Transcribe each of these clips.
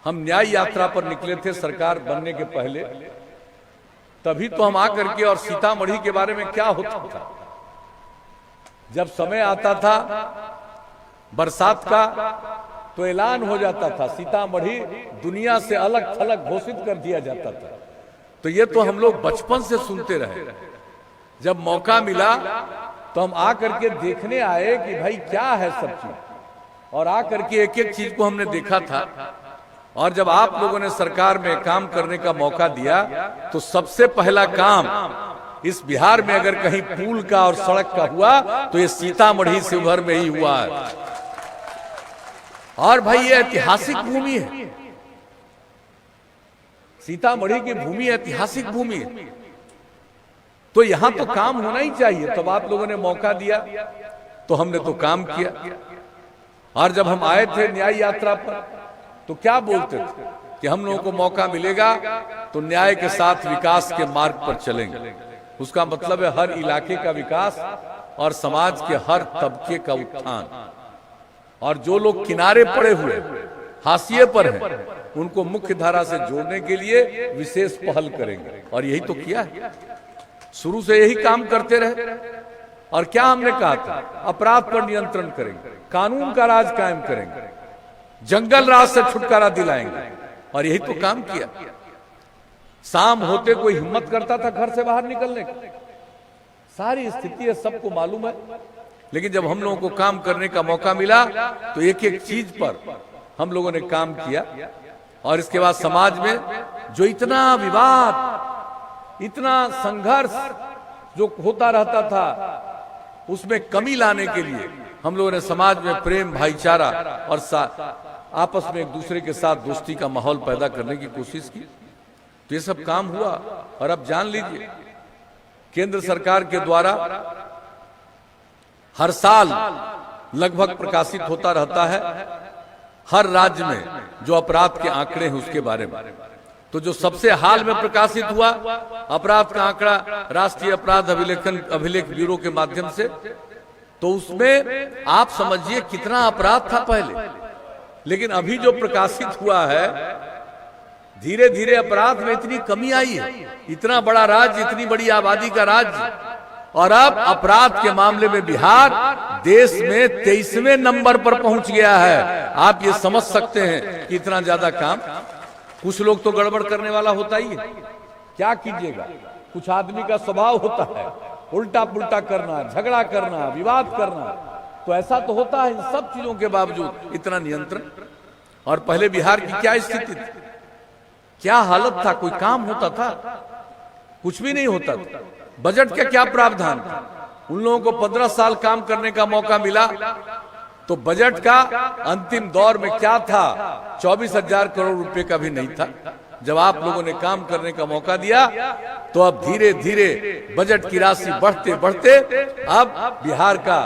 हम न्याय यात्रा पर निकले थे सरकार बनने के पहले, तभी तो हम आकर के और सीतामढ़ी के बारे में क्या होता था, जब समय आता था बरसात का तो ऐलान हो जाता था, सीतामढ़ी दुनिया से अलग थलग घोषित कर दिया जाता था। तो ये तो हम लोग बचपन से सुनते रहे। जब मौका मिला तो हम आकर के देखने आए कि भाई क्या है सब चीज, और आकर के एक एक चीज को हमने देखा था। और जब आप लोगों ने सरकार में काम करने का मौका दिया तो सबसे पहला काम इस बिहार में अगर कहीं पुल का और सड़क का हुआ तो ये सीतामढ़ी शिवहर में ही हुआ है। और भाई ये ऐतिहासिक भूमि है, सीतामढ़ी की भूमि ऐतिहासिक भूमि है, तो यहां तो काम होना ही चाहिए। तब आप लोगों ने मौका दिया तो हमने तो काम किया। और जब हम आए थे न्याय यात्रा पर तो क्या बोलते थे कि हम लोगों को मौका मिलेगा तो न्याय के साथ विकास के मार्ग पर चलेंगे। उसका मतलब है हर इलाके का विकास और समाज के हर तबके का उत्थान। और जो लोग किनारे पड़े हुए हाशिए पर हैं उनको मुख्य धारा से जोड़ने के लिए विशेष पहल करेंगे। और यही तो किया है, शुरू से यही काम करते रहे। और क्या हमने कहा था, अपराध पर नियंत्रण करेंगे, कानून का राज कायम करेंगे, जंगल राज से छुटकारा दिलाएंगे। और यही तो काम किया। शाम होते कोई हिम्मत करता था घर से बाहर निकलने का? सारी स्थिति है, सबको मालूम है। लेकिन जब हम लोगों को काम करने का मौका मिला तो एक एक चीज पर हम लोगों ने काम किया। और इसके बाद समाज में जो इतना विवाद, इतना संघर्ष जो होता रहता था, उसमें कमी लाने के लिए हम लोगों ने समाज में प्रेम, भाईचारा और आपस में एक दूसरे के साथ दोस्ती का माहौल पैदा करने की कोशिश की। तो ये सब काम हुआ। और अब जान लीजिए, केंद्र सरकार के द्वारा हर साल लगभग प्रकाशित होता रहता है हर राज्य में जो अपराध के आंकड़े हैं उसके बारे में। तो जो सबसे हाल में प्रकाशित हुआ अपराध का आंकड़ा राष्ट्रीय अपराध अभिलेख ब्यूरो के माध्यम से, तो उसमें आप समझिए कितना अपराध था पहले। लेकिन अभी जो प्रकाशित हुआ है, धीरे धीरे अपराध में इतनी कमी आई है। इतना बड़ा राज्य, इतनी बड़ी आबादी का राज्य, और अब अपराध के मामले में बिहार देश में 23वें नंबर पर पहुंच गया है। आप ये समझ सकते हैं कि इतना ज्यादा काम। कुछ लोग तो गड़बड़ करने वाला होता ही है, क्या कीजिएगा, कुछ आदमी का स्वभाव होता है उल्टा पुल्टा करना, झगड़ा करना, विवाद करना। तो ऐसा तो होता है। इन सब चीजों के बावजूद इतना नियंत्रण। और पहले बिहार की क्या स्थिति थी, क्या हालत था, कोई काम होता था? कुछ भी नहीं होता था। बजट का क्या प्रावधान था? उन लोगों को 15 साल काम करने का मौका मिला तो बजट का अंतिम दौर में क्या था, 24,000 करोड़ रुपए का भी नहीं था। जब आप लोगों ने काम करने का मौका दिया तो अब धीरे धीरे बजट की राशि बढ़ते बढ़ते अब बिहार का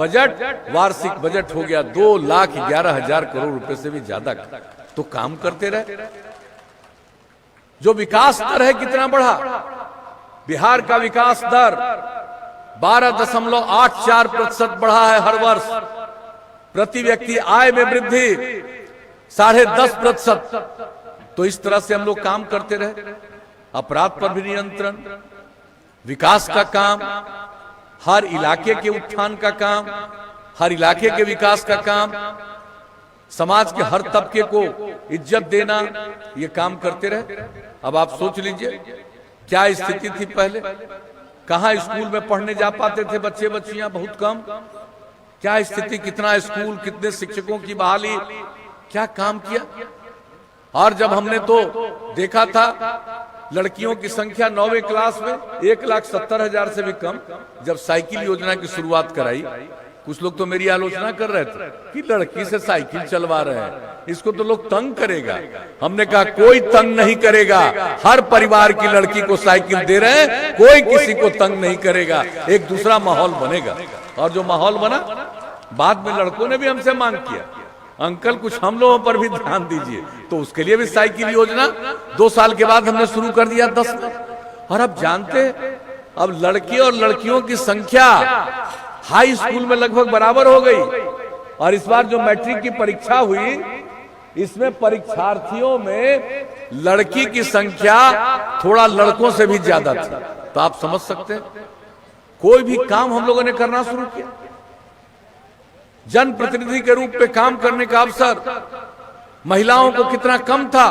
बजट, वार्षिक बजट हो गया 2,11,000 करोड़ रुपए से भी ज्यादा। तो काम करते रहे। जो विकास दर है कितना बढ़ा, बिहार का विकास दर 12.84% बढ़ा है हर वर्ष। प्रति व्यक्ति आय में वृद्धि 10.5%। तो इस तरह से हम लोग काम करते रहे। अपराध पर भी नियंत्रण, विकास का काम, हर इलाके के उत्थान का काम, हर इलाके के विकास का काम, समाज के हर तबके को इज्जत देना, ये काम करते रहे। अब आप सोच लीजिए क्या स्थिति थी पहले। कहां स्कूल में पढ़ने जा पाते थे बच्चे बच्चियां, बहुत कम। क्या स्थिति, कितना स्कूल, कितने शिक्षकों की बहाली, क्या काम किया। और जब हमने तो देखा था लड़कियों की संख्या 9वीं क्लास में 1,70,000 से भी कम। जब साइकिल योजना की शुरुआत कराई, कुछ लोग तो मेरी आलोचना कर रहे थे कि लड़की से साइकिल चलवा रहे हैं, इसको तो लोग तंग करेगा। हमने कहा कोई तंग नहीं करेगा, हर परिवार की लड़की को साइकिल दे रहे हैं, कोई किसी को तंग नहीं करेगा। एक दूसरा माहौल बनेगा। और जो माहौल बना, बाद में लड़कों ने भी हमसे मांग किया, अंकल कुछ हम लोगों पर भी ध्यान दीजिए। तो उसके लिए भी साइकिल योजना 2 साल के बाद हमने शुरू कर दिया 10 में। और अब जानते, अब लड़के और लड़कियों की संख्या हाई स्कूल में लगभग बराबर हो गई। और इस बार जो मैट्रिक की परीक्षा हुई इसमें परीक्षार्थियों में लड़की की संख्या थोड़ा लड़कों से भी ज्यादा थी। तो आप समझ सकते हैं, कोई भी काम हम लोगों ने करना शुरू किया, जनप्रतिनिधि के रूप में काम करने का अवसर महिलाओं को कितना कम था।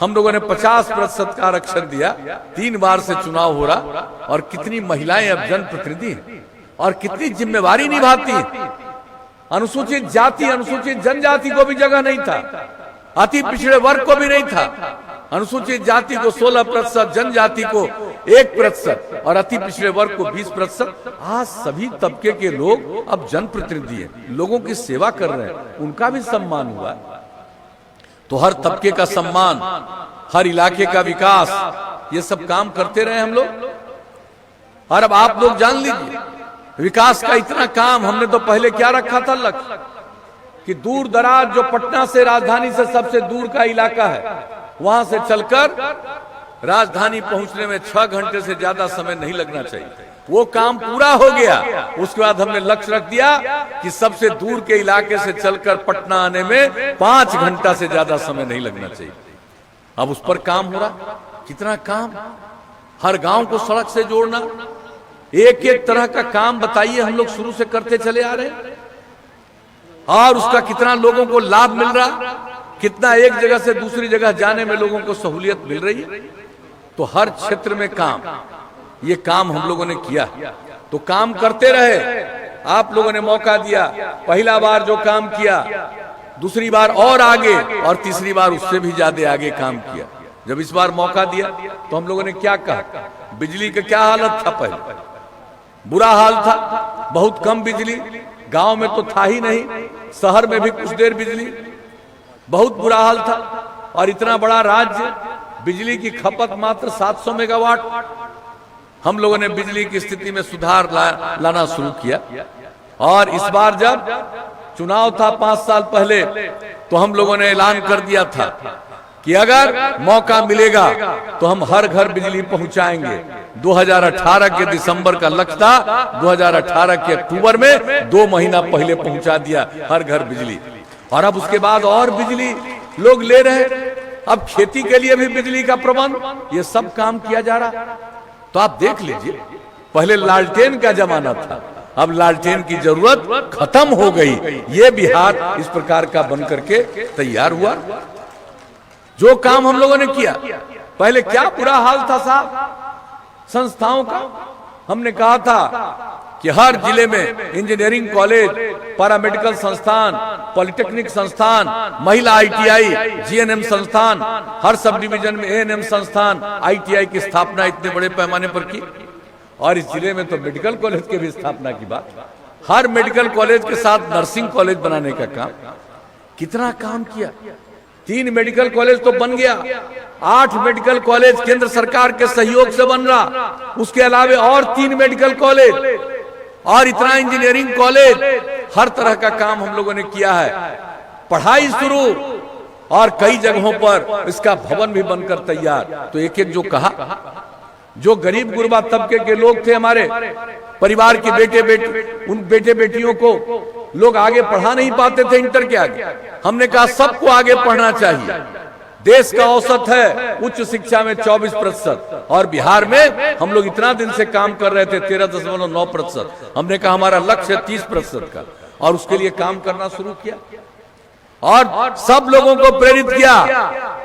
हम लोगों ने 50% का आरक्षण दिया, 3 बार से चुनाव हो रहा, और कितनी महिलाएं अब जनप्रतिनिधि हैं और कितनी जिम्मेवारी निभाती हैं। अनुसूचित जाति, अनुसूचित जनजाति को भी जगह नहीं था, अति पिछड़े वर्ग को भी नहीं था। अनुसूचित जाति को 16%, जनजाति को 1% और अति पिछड़े वर्ग को 20%। आज सभी तबके के लोग अब जनप्रतिनिधि हैं, लोगों की सेवा कर रहे हैं, उनका भी सम्मान हुआ। तो हर तबके का सम्मान, हर इलाके का विकास, ये सब काम करते रहे हम लोग। और अब आप लोग जान लीजिए, विकास का इतना काम हमने तो पहले क्या रखा था लक्ष्य, कि दूर दराज जो पटना से, राजधानी से सबसे दूर का इलाका है, वहां से चलकर राजधानी पहुंचने में 6 घंटे से ज्यादा समय नहीं लगना चाहिए। वो काम पूरा हो गया। उसके बाद हमने लक्ष्य रख दिया कि सबसे दूर के इलाके से चलकर पटना आने में 5 घंटा से ज्यादा समय नहीं लगना चाहिए। अब उस पर काम हो रहा। कितना काम, हर गांव को सड़क से जोड़ना, एक एक तरह का काम बताइए हम लोग शुरू से करते चले आ रहे हैं, और उसका कितना लोगों को लाभ मिल रहा, कितना एक जगह से दूसरी जगह जाने में लोगों को सहूलियत मिल रही है। तो हर क्षेत्र में काम, ये काम हम लोगों ने किया। तो काम करते रहे, आप लोगों ने मौका दिया, पहला बार जो काम किया, दूसरी बार और आगे, और तीसरी बार उससे भी ज्यादा आगे काम किया। जब इस बार मौका दिया तो हम लोगों ने क्या कहा, बिजली का क्या हालत था, पहले बुरा हाल था, बहुत कम बिजली, गांव में तो था ही नहीं, शहर में भी कुछ देर बिजली, बहुत बुरा हाल था। और इतना बड़ा राज्य, बिजली की खपत मात्र 700 मेगावाट। हम लोगों ने बिजली की स्थिति में सुधार लाना शुरू किया। और इस बार जब चुनाव था 5 साल पहले, तो हम लोगों ने ऐलान कर दिया था कि अगर मौका मिलेगा तो हम हर घर बिजली पहुंचाएंगे। 2018 के दिसंबर का लक्ष्य था, 2018 के अक्टूबर में 2 महीना पहले पहुंचा दिया हर घर बिजली। और अब उसके बाद और बिजली लोग ले रहे, अब खेती के लिए भी बिजली का प्रबंध, ये सब काम किया जा रहा। तो आप देख लीजिए, पहले लालटेन का जमाना था, अब लालटेन की जरूरत खत्म हो गई। ये बिहार इस प्रकार का बनकर के तैयार हुआ। जो काम हम लोगों ने किया, पहले क्या बुरा हाल था साहब संस्थाओं का। हमने कहा था कि हर जिले में इंजीनियरिंग कॉलेज, पैरामेडिकल संस्थान, पॉलिटेक्निक संस्थान, महिला ITI, GNM संस्थान, हर सब डिवीजन में ANM संस्थान, ITI की स्थापना इतने बड़े पैमाने पर की। और इस जिले में तो मेडिकल कॉलेज की भी स्थापना की बात, हर मेडिकल कॉलेज के साथ नर्सिंग कॉलेज बनाने का काम, कितना काम किया। 3 मेडिकल कॉलेज तो बन गया, 8 मेडिकल कॉलेज केंद्र सरकार के सहयोग से बन रहा, उसके अलावे और 3 मेडिकल कॉलेज, और इतना इंजीनियरिंग कॉलेज, हर तरह का काम हम लोगों ने किया है। पढ़ाई शुरू, और कई जगहों पर इसका भवन भी बनकर तैयार। तो एक एक जो कहा, जो गरीब गुरबा तबके के लोग थे, हमारे परिवार के उन बेटे बेटियों को लोग आगे पढ़ा नहीं पाते थे इंटर के आगे, हमने कहा सबको आगे पढ़ना चाहिए। देश का औसत है उच्च शिक्षा में 24%, और बिहार में हम लोग इतना दिन से काम कर रहे थे 13.9%। हमने कहा हमारा लक्ष्य है 30% का, और उसके लिए काम करना शुरू किया। और सब लोगों को प्रेरित किया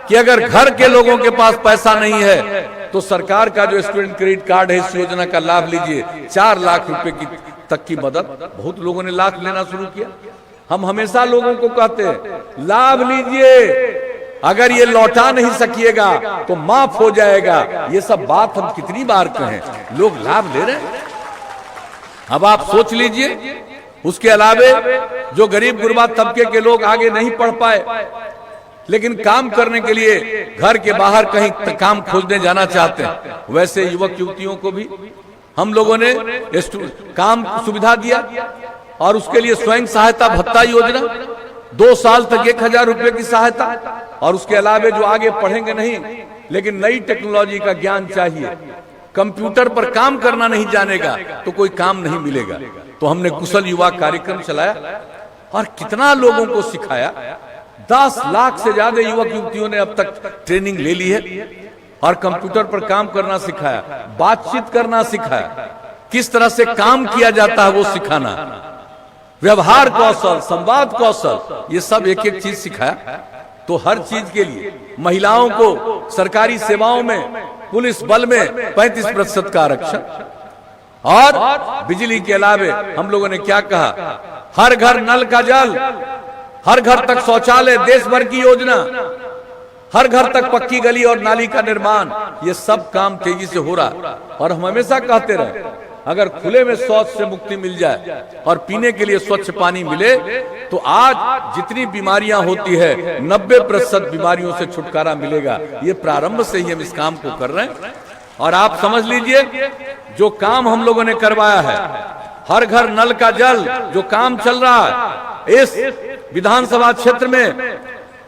कि अगर घर के लोगों के पास पैसा नहीं है तो सरकार का जो स्टूडेंट क्रेडिट कार्ड है, इस योजना का लाभ लीजिए। 4 लाख रुपए की तक की मदद, बहुत लोगों ने लाभ लेना शुरू किया। हम हमेशा लोगों को कहते हैं लाभ लीजिए, अगर ये लौटा नहीं सकिएगा तो माफ हो जाएगा। ये सब बात हम कितनी बार कहें, लोग लाभ ले रहे हैं। अब आप सोच लीजिए, उसके अलावे जो गरीब गुरबा तबके के लोग आगे नहीं पढ़ पाए, लेकिन काम करने के लिए घर के बाहर कहीं काम खोजने जाना चाहते हैं, वैसे युवक युवतियों को भी हम लोगों ने काम सुविधा दिया। और उसके लिए स्वयं सहायता भत्ता योजना, 2 साल तक 1000 रुपए की सहायता। और उसके अलावे जो आगे पढ़ेंगे नहीं, लेकिन नई टेक्नोलॉजी का ज्ञान चाहिए, कंप्यूटर पर काम करना नहीं जानेगा तो कोई काम नहीं मिलेगा। तो हमने कुशल युवा कार्यक्रम चलाया और कितना लोगों को सिखाया। 10 लाख से ज्यादा युवक युवतियों ने अब तक ट्रेनिंग ले ली है और कंप्यूटर पर काम करना सिखाया, बातचीत करना सिखाया, किस तरह से काम किया जाता है वो सिखाना, व्यवहार कौशल, संवाद कौशल, ये सब एक एक चीज सिखाया। तो हर चीज के लिए महिलाओं को सरकारी सेवाओं में, पुलिस बल में 35% का आरक्षण, और बिजली के अलावे हम लोगों ने क्या कहा, हर घर नल का जल, हर घर तक शौचालय, देश भर की योजना, हर घर तक पक्की गली और नाली का निर्माण, ये सब काम तेजी से हो रहा। और हम हमेशा कहते रहे, अगर खुले में शौच से मुक्ति मिल जाए और पीने के लिए स्वच्छ पानी मिले तो आज जितनी बीमारियां होती है 90% बीमारियों से छुटकारा मिलेगा। ये प्रारंभ से ही हम इस काम को कर रहे हैं। और आप समझ लीजिए, जो काम हम लोगों ने करवाया है, हर घर नल का जल जो काम चल रहा है, इस विधानसभा क्षेत्र में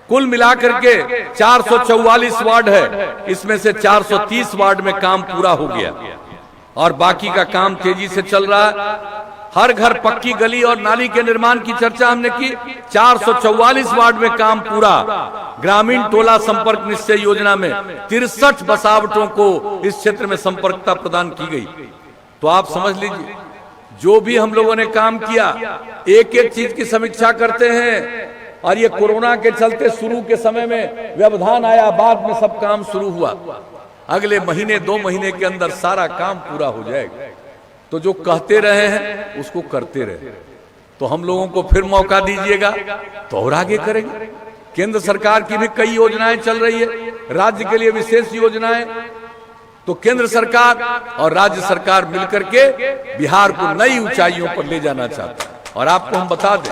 कुल मिलाकर के 444 वार्ड है, इसमें से 430 वार्ड में काम पूरा हो गया और बाकी का काम तेजी से चल रहा है। हर घर पक्की गली और नाली के निर्माण की चर्चा हमने की, 444 वार्ड में काम पूरा। ग्रामीण टोला संपर्क निश्चय योजना में 63 बसावटों को इस क्षेत्र में संपर्कता प्रदान की गई। तो आप समझ लीजिए, जो भी हम लोगों ने काम किया, एक एक चीज की समीक्षा करते हैं। और ये कोरोना के चलते शुरू के समय में व्यवधान आया, बाद में सब काम शुरू हुआ। अगले महीने 2 महीने के अंदर सारा काम पूरा हो जाएगा। तो जो कहते रहे हैं उसको करते रहे। तो हम लोगों को फिर मौका दीजिएगा तो और आगे करेंगे। केंद्र सरकार की भी कई योजनाएं चल रही है, राज्य के लिए विशेष योजनाएं। तो केंद्र सरकार और राज्य सरकार मिलकर के बिहार को नई ऊंचाइयों पर ले जाना चाहता है। और आपको हम बता दें,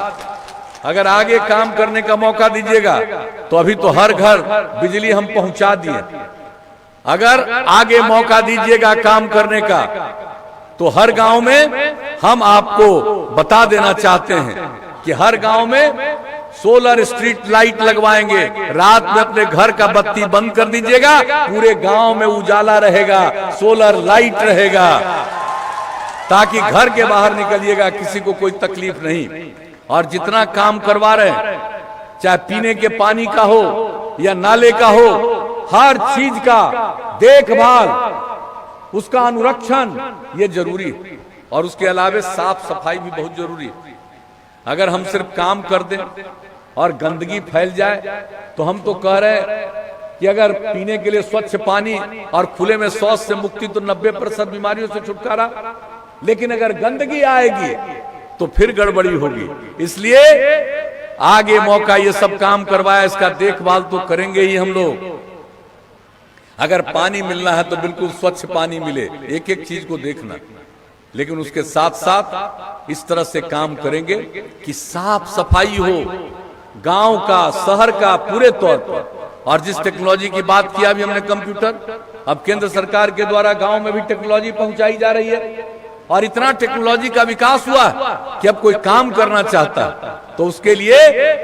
अगर आगे काम करने का मौका दीजिएगा तो अभी तो हर घर बिजली हम पहुंचा दिए। अगर आगे मौका दीजिएगा काम करने का तो हर गांव में हम आपको बता देना चाहते हैं कि हर गांव में सोलर स्ट्रीट लाइट लगवाएंगे। रात में अपने घर का बत्ती बंद कर दीजिएगा, पूरे गांव में उजाला रहेगा, सोलर लाइट रहेगा, ताकि घर के बाहर निकलिएगा किसी को कोई तकलीफ नहीं। और जितना काम करवा रहे हैं, चाहे पीने के पानी का हो या नाले का हो, हर चीज का देखभाल, उसका अनुरक्षण ये जरूरी है। और उसके अलावा साफ सफाई भी बहुत जरूरी है। अगर हम सिर्फ काम कर दें और गंदगी फैल जाए तो हम तो कह रहे हैं कि अगर पीने के लिए स्वच्छ पानी और खुले में शौच से मुक्ति तो 90% बीमारियों से छुटकारा, लेकिन अगर गंदगी आएगी तो फिर गड़बड़ी होगी। इसलिए आगे मौका ये सब काम करवाया, इसका देखभाल तो करेंगे ही हम लोग। अगर पानी मिलना है तो बिल्कुल स्वच्छ पानी मिले, एक एक चीज को देखना। लेकिन उसके साथ साथ इस तरह से काम करेंगे कि साफ सफाई हो गांव का, शहर का, पूरे तौर पर। और जिस टेक्नोलॉजी की बात किया अभी हमने, कंप्यूटर, अब केंद्र सरकार के द्वारा गांव में भी टेक्नोलॉजी पहुंचाई जा रही है। और इतना टेक्नोलॉजी का विकास हुआ कि अब कोई काम करना चाहता तो उसके लिए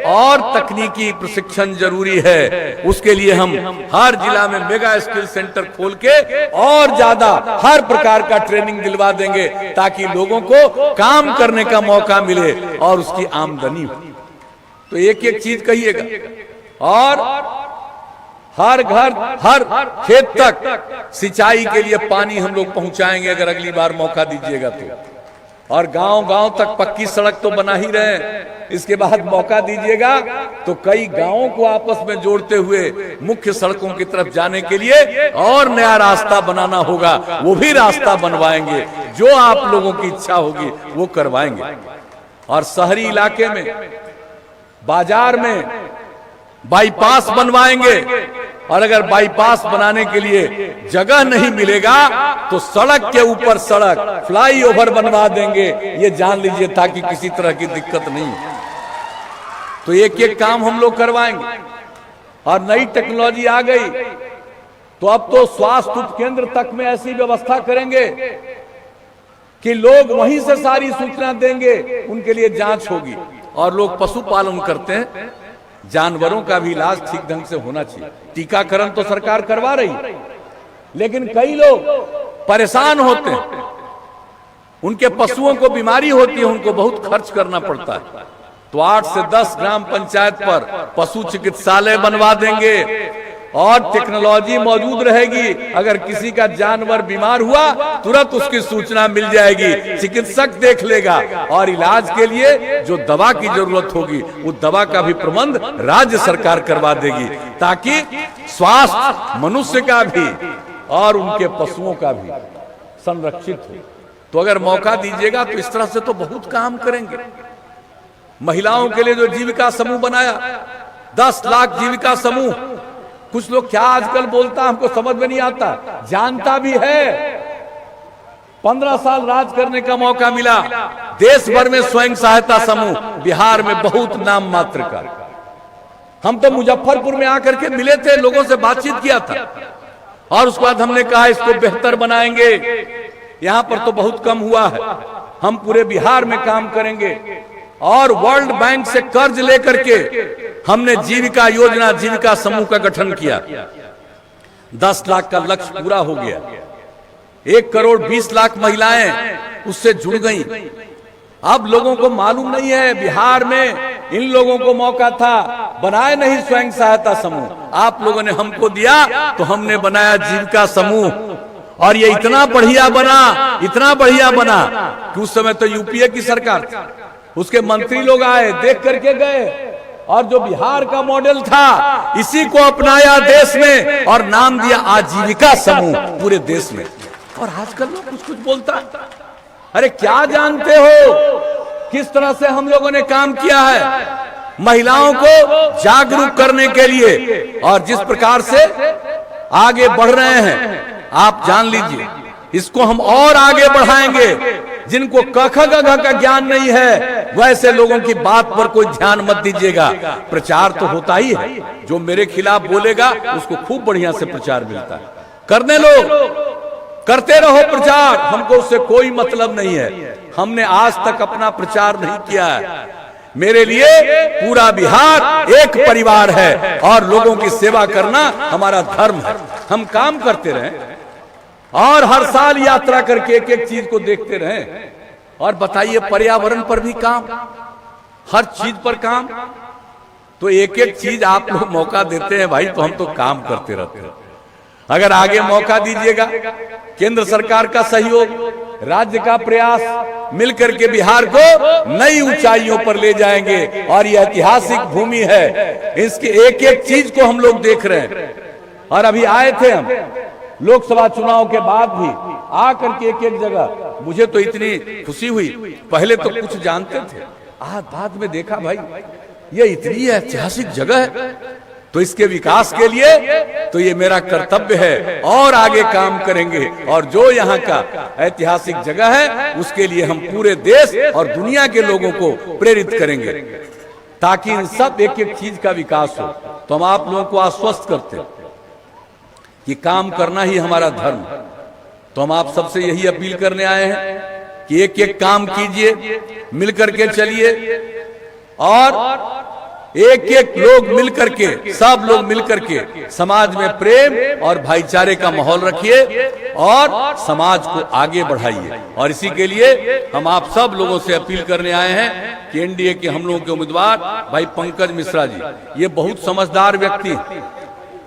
और तकनीकी प्रशिक्षण जरूरी है। उसके लिए हम हर जिला में मेगा स्किल सेंटर खोल के और ज्यादा हर प्रकार का ट्रेनिंग दिलवा देंगे, ताकि लोगों को काम करने का मौका मिले और उसकी आमदनी हो। तो एक एक चीज कहिएगा। और हर घर, हर खेत तक सिंचाई के लिए पानी हम लोग पहुंचाएंगे, अगर अगली बार मौका दीजिएगा तो। और गांव गांव तक पक्की सड़क तो बना ही रहे हैं, इसके बाद मौका दीजिएगा तो कई गांवों को आपस में जोड़ते हुए मुख्य सड़कों की तरफ जाने के लिए और नया रास्ता बनाना होगा, वो भी रास्ता बनवाएंगे। जो आप लोगों की इच्छा होगी वो करवाएंगे। और शहरी इलाके में, बाजार में बाईपास बनवाएंगे। और अगर बाईपास बनाने के लिए जगह नहीं मिलेगा तो सड़क के ऊपर सड़क, फ्लाईओवर बनवा देंगे, ये जान लीजिए, ताकि किसी तरह की दिक्कत नहीं। तो एक एक काम हम लोग करवाएंगे। और नई टेक्नोलॉजी आ गई तो अब तो स्वास्थ्य उपकेंद्र तक में ऐसी व्यवस्था करेंगे कि लोग वहीं से सारी सूचना देंगे, उनके लिए जांच होगी। और लोग पशुपालन करते हैं, जानवरों का भी इलाज ठीक ढंग से होना चाहिए। टीकाकरण तो सरकार करवा रही, लेकिन कई लोग परेशान होते हैं, उनके पशुओं को बीमारी होती है, उनको बहुत खर्च करना पड़ता है। तो 8 से 10 ग्राम पंचायत पर पशु चिकित्सालय बनवा देंगे और टेक्नोलॉजी मौजूद रहेगी। अगर किसी का जानवर बीमार हुआ तुरंत उसकी सूचना मिल जाएगी, चिकित्सक देख लेगा और इलाज के लिए जो दवा की जरूरत होगी वो दवा का भी प्रबंध राज्य सरकार करवा देगी, ताकि स्वास्थ्य मनुष्य का भी और उनके पशुओं का भी संरक्षित हो। तो अगर मौका दीजिएगा तो इस तरह से तो बहुत काम करेंगे। महिलाओं के लिए जो जीविका समूह बनाया, 10 लाख जीविका समूह, कुछ लोग क्या आजकल बोलता हमको समझ में नहीं आता, जानता भी है। 15 साल राज करने का मौका मिला, देश भर में स्वयं सहायता समूह, बिहार में बहुत नाम मात्र का। हम तो मुजफ्फरपुर में आकर के मिले थे, लोगों से बातचीत किया था और उसके बाद हमने कहा इसको बेहतर बनाएंगे। यहां पर तो बहुत कम हुआ है, हम पूरे बिहार में काम करेंगे और वर्ल्ड बैंक से कर्ज लेकर के हमने जीविका योजना, जीविका समूह का गठन किया। 10 लाख का लक्ष्य पूरा हो गया। 1 करोड़ 20 लाख महिलाएं उससे जुड़ गईं। अब लोगों को मालूम नहीं है, बिहार में इन लोगों को मौका था, बनाए नहीं स्वयं सहायता समूह। आप लोगों ने हमको दिया तो हमने बनाया जीविका समूह और ये इतना बढ़िया बना, इतना बढ़िया बना कि उस समय तो यूपीए की सरकार थी, उसके मंत्री लोग आए, देख करके गए और जो बिहार का मॉडल था इसी को अपनाया देश में और नाम दिया आजीविका समूह पूरे देश में। और आजकल लोग कुछ कुछ बोलता है, अरे क्या जानते हो किस तरह से हम लोगों ने काम किया है महिलाओं को जागरूक करने के लिए और जिस प्रकार से आगे बढ़ रहे हैं आप जान लीजिए, इसको हम और आगे बढ़ाएंगे। जिनको क ख ग घ का ज्ञान नहीं है वैसे लोगों की बात पर कोई ध्यान मत दीजिएगा। प्रचार तो होता ही है, जो मेरे खिलाफ बोलेगा उसको खूब बढ़िया से प्रचार मिलता है। करने लो, करते रहो प्रचार, हमको उससे कोई मतलब नहीं है। हमने आज तक अपना प्रचार नहीं किया है। मेरे लिए पूरा बिहार एक परिवार है और लोगों की सेवा करना हमारा धर्म है। हम काम करते रहें और हर साल यात्रा करके एक एक चीज को देखते रहें। और बताइए पर्यावरण पर भी काम, हर चीज पर काम। तो एक एक चीज आप लोग मौका देते हैं भाई, तो हम तो काम करते रहते हैं। अगर आगे मौका दीजिएगा, केंद्र सरकार का सहयोग, राज्य का प्रयास मिलकर के बिहार को नई ऊंचाइयों पर ले जाएंगे। और यह ऐतिहासिक भूमि है, इसकी एक एक चीज को हम लोग देख रहे हैं। और अभी आए थे हम लोकसभा चुनाव के बाद भी आकर के एक एक जगह, मुझे तो इतनी खुशी हुई। पहले तो कुछ जानते थे, आज बाद में देखा भाई ये इतनी ऐतिहासिक जगह है, तो इसके विकास के लिए तो ये मेरा कर्तव्य है और आगे काम करेंगे। और जो यहाँ का ऐतिहासिक जगह है उसके लिए हम पूरे देश और दुनिया के लोगों को प्रेरित करेंगे ताकि इन सब एक एक चीज का विकास हो। तो हम आप लोगों को आश्वस्त करते हैं कि काम करना ही हमारा धर्म है। तो हम आप सबसे यही अपील करने आए हैं कि एक एक काम कीजिए, मिलकर के चलिए और एक एक लोग मिलकर के, सब लोग मिलकर के समाज में प्रेम और भाईचारे का माहौल रखिए और समाज को आगे बढ़ाइए। और इसी के लिए हम आप सब लोगों से अपील करने आए हैं कि एनडीए के हम लोगों के उम्मीदवार भाई पंकज मिश्रा जी, ये बहुत समझदार व्यक्ति,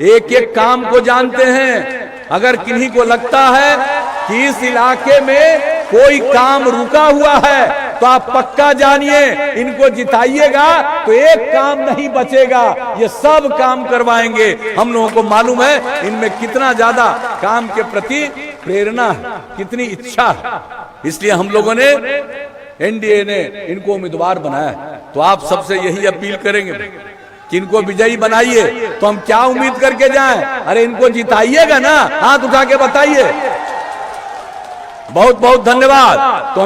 एक एक काम को जानते हैं। अगर किन्हीं को लगता है कि इस इलाके में कोई काम रुका हुआ है तो आप पक्का जानिए इनको जिताइएगा तो एक काम नहीं बचेगा, ये सब काम करवाएंगे। हम लोगों को मालूम है इनमें कितना ज्यादा काम के प्रति प्रेरणा है, कितनी इच्छा है, इसलिए हम लोगों ने एनडीए ने इनको उम्मीदवार बनाया। तो आप सबसे यही अपील करेंगे कि इनको विजयी बनाइए। तो हम क्या उम्मीद करके जाएं? अरे इनको जिताइएगा ना, हाथ उठा के बताइए। बहुत बहुत धन्यवाद। तो